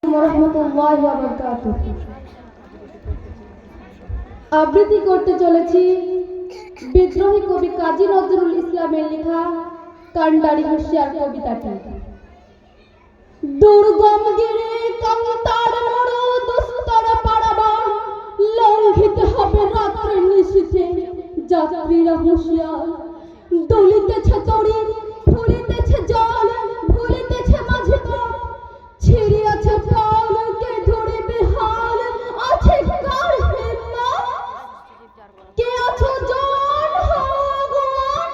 রাহমাতুল্লাহি ওয়া বারাকাতুহু। আবৃত্তি করতে চলেছি বিদ্রোহী কবি কাজী নজরুল ইসলামের লেখা কান্ডারি হুঁশিয়ার কবিতাটি। দুর্গম গিরি কান্তার মোড় দুস্তর পারাবার লঙ্ঘিতে হবে রাত্রের নিশীথে যাত্রীরা হুঁশিয়ার। দুলিতেছে তরি ফুলিতেছে জল ভুলিতেছে মাঝে পথ ছিড়িয়াছে পাল কে ধরিবে হাল আছে কার হিম্মত কে আছো জন ভগবান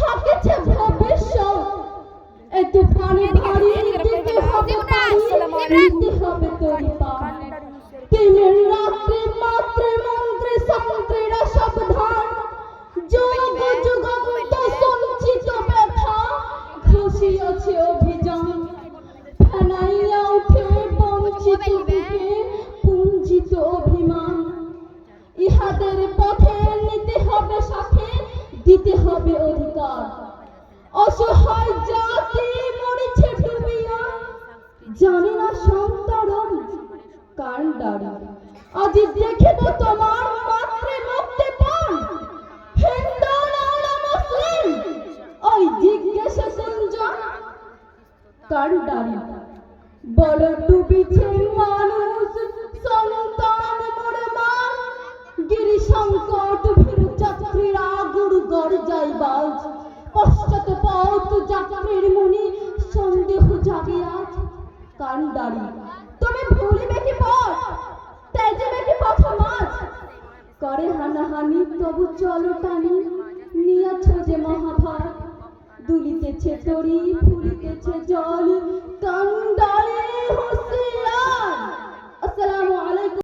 হাকেছে ভবিষ্যৎ এই তুফানে ভারী দিতে হবে পানি দিতে হবে তরি পান। দিনের রাত্রি মাত্রে মন্ত্রে সন্ত্রীরা সাবধান যুগ যুগান্ত সঞ্চিত ব্যথা ঘুষিয়াছে অভিযান। ফেনাইয়া উঠে বঞ্চিত বুকে পুঞ্জিত অভিমান। ইহাদের পথে নিতে হবে সাথে দিতে হবে অধিকার। অসহায় জাতি মরেছে ডুবিয়া জানে না সন্তরণ কান্ডারি। আজ দেখিব তোমার মাত্রে মুক্তি পান হিন্দু না মুসলিম ওই জিজ্ঞাসা গুঞ্জন কান্ডারি। বড় ডুবিছে মানুষ সন্তান মরমান গিরি সংকট ভীরু যাত্রীরা গুরু গর্জাই বাজ। পশ্চাৎ পথ যাত্রীর মনে সন্দেহ জাগে আজ কান্ডারি। তুমি ভুলিবে কি পথ ত্যাজিবে কি পথ মাঝ করে হানাহানি তবু চলো টানি নিয়াছ যে মহাভার। দুলিতেছে তরি ফুলিতেছে জল কান্ডারি হুঁশিয়ার।